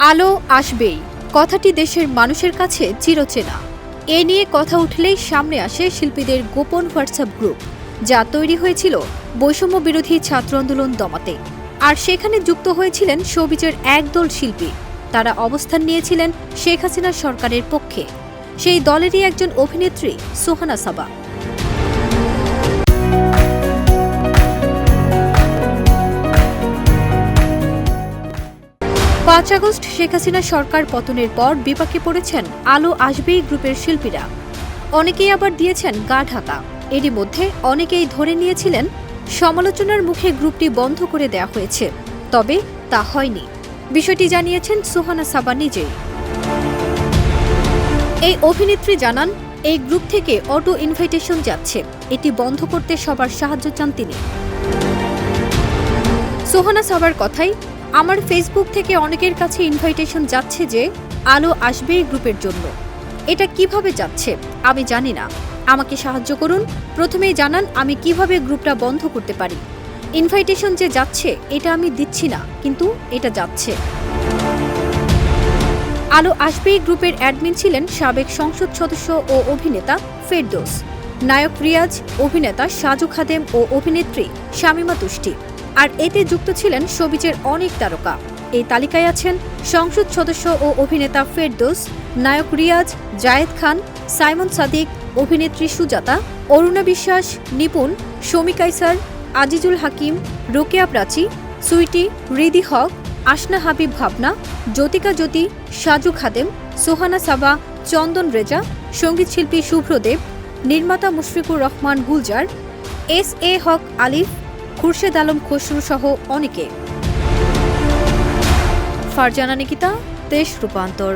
আলো আসবেই কথাটি দেশের মানুষের কাছে চিরচেনা। এ নিয়ে কথা উঠলেই সামনে আসে শিল্পীদের গোপন হোয়াটসঅ্যাপ গ্রুপ, যা তৈরি হয়েছিল বৈষম্য বিরোধী ছাত্র আন্দোলন দমাতে। আর সেখানে যুক্ত হয়েছিলেন শোবিজের একদল শিল্পী। তারা অবস্থান নিয়েছিলেন শেখ হাসিনা সরকারের পক্ষে। সেই দলেরই একজন অভিনেত্রী সোহানা সাবা। ৫ আগস্ট শেখ হাসিনা সরকার পতনের পর বিপাকে পড়েছেন আলো আসবেই গ্রুপের শিল্পীরা। অনেকেই আবার দিয়েছেন গা ঢাকা। এরই মধ্যে অনেকেই ধরে নিয়েছিলেন সমালোচনার মুখে গ্রুপটি বন্ধ করে দেয়া হয়েছে। তবে তা হয়নি। বিষয়টি জানিয়েছেন সোহানা সাবা নিজেই। এই অভিনেত্রী জানান, এই গ্রুপ থেকে অটো ইনভাইটেশন যাচ্ছে। এটি বন্ধ করতে সবার সাহায্য চান তিনি। সোহানা সাবার কথাই, আমার ফেসবুক থেকে অনেকের কাছে ইনভাইটেশন যাচ্ছে যে আলো আসবেই গ্রুপের জন্য। এটা কিভাবে যাচ্ছে আমি জানি না, আমাকে সাহায্য করুন। প্রথমেই জানান আমি কিভাবে গ্রুপটা বন্ধ করতে পারি। ইনভাইটেশন যে যাচ্ছে এটা আমি দিচ্ছি না, কিন্তু এটা যাচ্ছে। আলো আসবেই গ্রুপের অ্যাডমিন ছিলেন সাবেক সংসদ সদস্য ও অভিনেতা ফেরদৌস, নায়ক রিয়াজ, অভিনেতা সাজু খাদেম ও অভিনেত্রী শামীমা তুষ্টি। আর এতে যুক্ত ছিলেন শোবিজের অনেক তারকা। এই তালিকায় আছেন সংসদ সদস্য ও অভিনেতা ফেরদৌস, নায়ক রিয়াজ, জায়েদ খান, সাইমন সাদিক, অভিনেত্রী সুজাতা, অরুণা বিশ্বাস, নিপুণ, শমী কায়সার, আজিজুল হাকিম, রোকেয়া প্রাচী, সুইটি, হৃদি হক, আসনা হাবিব ভাবনা, জ্যোতিকা জ্যোতি, সাজু খাদেম, সোহানা সাবা, চন্দন রেজা, সঙ্গীতশিল্পী শুভ্রদেব, নির্মাতা মুশফিকুর রহমান গুলজার, এস.এ. হক আলিফ, খুরশেদ আলম খসরু সহ অনেকে। ফারজানা নিকিতা, দেশ রূপান্তর।